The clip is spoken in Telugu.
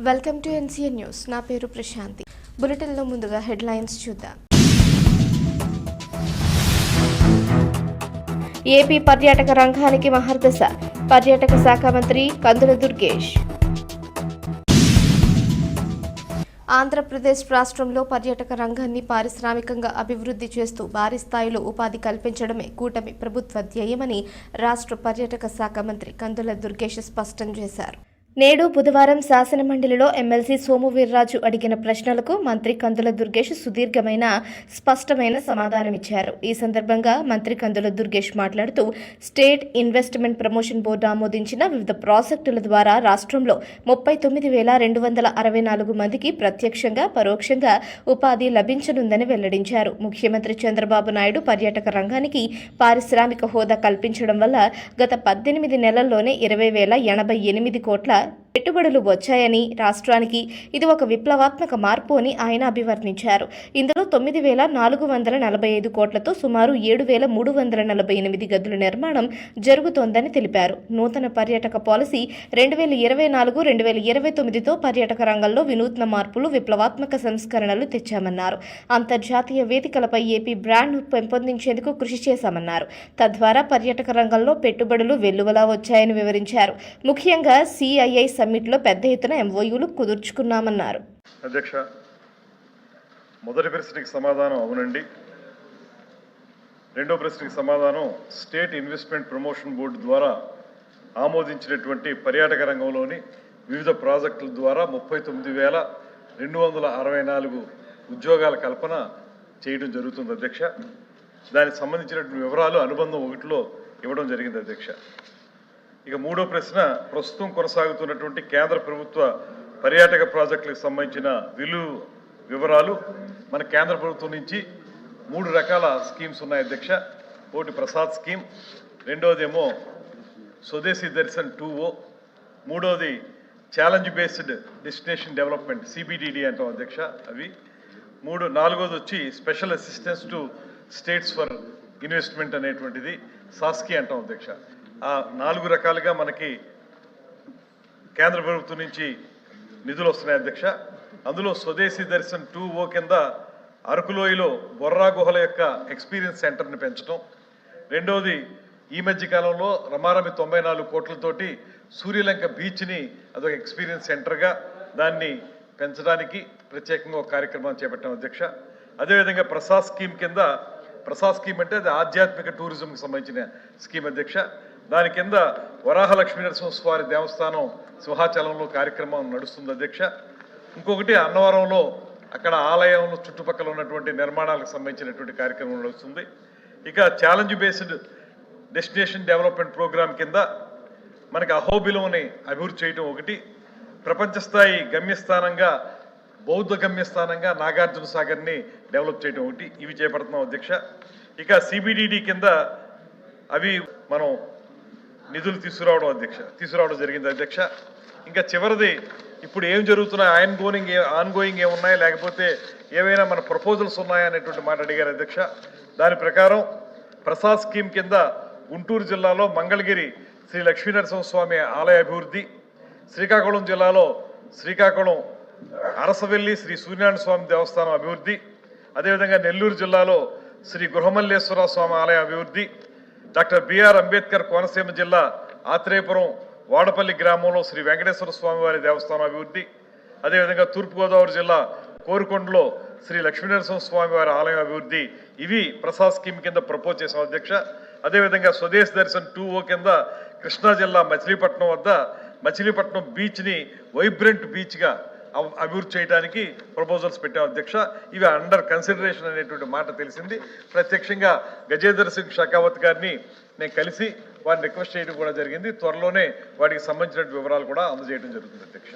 Welcome to NCN news. నా పేరు ప్రశాంతి. బులెటిన్లో ముందుగా హెడ్లైన్స్ చూద్దాం. ఏపీ పర్యాటక రంగానికి మహర్దశ. పర్యాటక శాఖ మంత్రి కందుల దుర్గేష్. ఆంధ్రప్రదేశ్ రాష్ట్రంలో పర్యాటక రంగాన్ని పారిశ్రామికంగా అభివృద్ధి చేస్తూ భారీ స్థాయిలో ఉపాధి కల్పించడమే కూటమి ప్రభుత్వ ధ్యేయమని రాష్ట్ర పర్యాటక శాఖ మంత్రి కందుల దుర్గేష్ స్పష్టం చేశారు. నేడు బుధవారం శాసనమండలిలో ఎమ్మెల్సీ సోము వీర్రాజు అడిగిన ప్రశ్నలకు మంత్రి కందుల దుర్గేష్ సుదీర్ఘమైన స్పష్టమైన సమాధానమిచ్చారు. ఈ సందర్భంగా మంత్రి కందుల దుర్గేష్ మాట్లాడుతూ స్టేట్ ఇన్వెస్ట్మెంట్ ప్రమోషన్ బోర్డు ఆమోదించిన వివిధ ప్రాజెక్టుల ద్వారా రాష్ట్రంలో 39,264 మందికి ప్రత్యక్షంగా పరోక్షంగా ఉపాధి లభించనుందని వెల్లడించారు. ముఖ్యమంత్రి చంద్రబాబు నాయుడు పర్యాటక రంగానికి పారిశ్రామిక హోదా కల్పించడం వల్ల గత 18 నెలల్లోనే 20,088 కోట్ల పెట్టుబడులు వచ్చాయని, రాష్ట్రానికి ఇది ఒక విప్లవాత్మక మార్పు అని ఆయన అభివర్ణించారు. ఇందులో 9,445 కోట్లతో సుమారు 7,348 గదుల నిర్మాణం జరుగుతోందని తెలిపారు. నూతన పర్యాటక పాలసీ 2024-2029తో పర్యాటక రంగంలో వినూత్న మార్పులు, విప్లవాత్మక సంస్కరణలు తెచ్చామన్నారు. అంతర్జాతీయ వేదికలపై ఏపీ బ్రాండ్ను పెంపొందించేందుకు కృషి చేశామన్నారు. తద్వారా పర్యాటక రంగంలో పెట్టుబడులు వెల్లువలా వచ్చాయని వివరించారు. ముఖ్యంగా సిఐఐ సమ్మిట్లో పెద్ద ఎత్తున ఎంఓయూలు కుదుర్చుకున్నామన్నారు. అధ్యక్ష, మొదటి ప్రశ్నకి సమాధానం అవునండి. రెండో ప్రశ్నకి సమాధానం స్టేట్ ఇన్వెస్ట్మెంట్ ప్రమోషన్ బోర్డు ద్వారా ఆమోదించినటువంటి పర్యాటక రంగంలోని వివిధ ప్రాజెక్టుల ద్వారా 39,264 ఉద్యోగాల కల్పన చేయడం జరుగుతుంది అధ్యక్ష. దానికి సంబంధించినటువంటి వివరాలు అనుబంధం 1లో ఇవ్వడం జరిగింది అధ్యక్ష. ఇక మూడో ప్రశ్న ప్రస్తుతం కొనసాగుతున్నటువంటి కేంద్ర ప్రభుత్వ పర్యాటక ప్రాజెక్టులకు సంబంధించిన వివరాలు. మన కేంద్ర ప్రభుత్వం నుంచి 3 రకాల స్కీమ్స్ ఉన్నాయి అధ్యక్ష. ఒకటి ప్రసాద్ స్కీమ్, రెండోదేమో స్వదేశీ దర్శన్ 2O, మూడోది challenge based destination development CBDD అంటాం అధ్యక్ష. అవి నాలుగోది వచ్చి special assistance to states for investment అనేటువంటిది సాస్కి అంటాం అధ్యక్ష. ఆ 4 రకాలుగా మనకి కేంద్ర ప్రభుత్వం నుంచి నిధులు వస్తున్నాయి అధ్యక్ష. అందులో స్వదేశీ దర్శన్ 2O కింద అరకులోయలో బొర్రా గుహల యొక్క ఎక్స్పీరియన్స్ సెంటర్ని పెంచడం, రెండవది ఈ మధ్య కాలంలో రమారమి 94 కోట్లతోటి సూర్యలంక బీచ్ని అదొక ఎక్స్పీరియన్స్ సెంటర్గా దాన్ని పెంచడానికి ప్రత్యేకంగా ఒక కార్యక్రమాన్ని చేపట్టాం అధ్యక్ష. అదేవిధంగా ప్రసాద్ స్కీమ్ కింద, ప్రసాద్ స్కీమ్ అంటే అది ఆధ్యాత్మిక టూరిజంకి సంబంధించిన స్కీమ్ అధ్యక్ష. దాని కింద వరాహ లక్ష్మీ నరసింహస్వామి దేవస్థానం సింహాచలంలో కార్యక్రమం నడుస్తుంది అధ్యక్ష. ఇంకొకటి అన్నవరంలో అక్కడ ఆలయంలో చుట్టుపక్కల ఉన్నటువంటి నిర్మాణాలకు సంబంధించినటువంటి కార్యక్రమం నడుస్తుంది. ఇక challenge based destination development programme కింద మనకి అహోబిలంని అభివృద్ధి చేయడం ఒకటి, ప్రపంచ స్థాయి గమ్యస్థానంగా బౌద్ధ గమ్యస్థానంగా నాగార్జున సాగర్ని డెవలప్ చేయడం ఒకటి, ఇవి చేపడుతున్నాం అధ్యక్ష. ఇక CBDD కింద అవి మనం నిధులు తీసుకురావడం జరిగింది అధ్యక్ష. ఇంకా చివరిది ఇప్పుడు ఏం జరుగుతున్నాయి, ఆన్గోయింగ్ ఏమున్నాయి, లేకపోతే ఏవైనా మన ప్రపోజల్స్ ఉన్నాయా అనేటువంటి మాట అడిగారు అధ్యక్ష. దాని ప్రకారం ప్రసాద్ స్కీమ్ కింద గుంటూరు జిల్లాలో మంగళగిరి శ్రీ లక్ష్మీనరసింహస్వామి ఆలయ అభివృద్ధి, శ్రీకాకుళం జిల్లాలో శ్రీకాకుళం అరసవెల్లి శ్రీ సూర్యనారాయణ స్వామి దేవస్థానం అభివృద్ధి, అదేవిధంగా నెల్లూరు జిల్లాలో శ్రీ గృహమల్లేశ్వర స్వామి ఆలయ అభివృద్ధి, డాక్టర్ బిఆర్ అంబేద్కర్ కోనసీమ జిల్లా ఆత్రేయపురం వాడపల్లి గ్రామంలో శ్రీ వెంకటేశ్వర స్వామి వారి దేవస్థానం అభివృద్ధి, అదేవిధంగా తూర్పుగోదావరి జిల్లా కోరుకొండలో శ్రీ లక్ష్మీనరసింహ స్వామి వారి ఆలయం అభివృద్ధి, ఇవి ప్రసాద్ స్కీమ్ కింద ప్రపోజ్ చేసాం అధ్యక్ష. అదేవిధంగా స్వదేశ్ దర్శన్ 2O కింద కృష్ణా జిల్లా మచిలీపట్నం వద్ద మచిలీపట్నం బీచ్ని వైబ్రెంట్ బీచ్గా అభివృద్ధి చేయడానికి ప్రపోజల్స్ పెట్టాం అధ్యక్ష. ఇవి అండర్ కన్సిడరేషన్ అనేటువంటి మాట తెలిసింది. ప్రత్యక్షంగా గజేంద్ర సింగ్ షెకావత్ గారిని నేను కలిసి వారిని రిక్వెస్ట్ చేయడం కూడా జరిగింది. త్వరలోనే వాటికి సంబంధించిన వివరాలు కూడా అందజేయడం జరుగుతుంది అధ్యక్ష.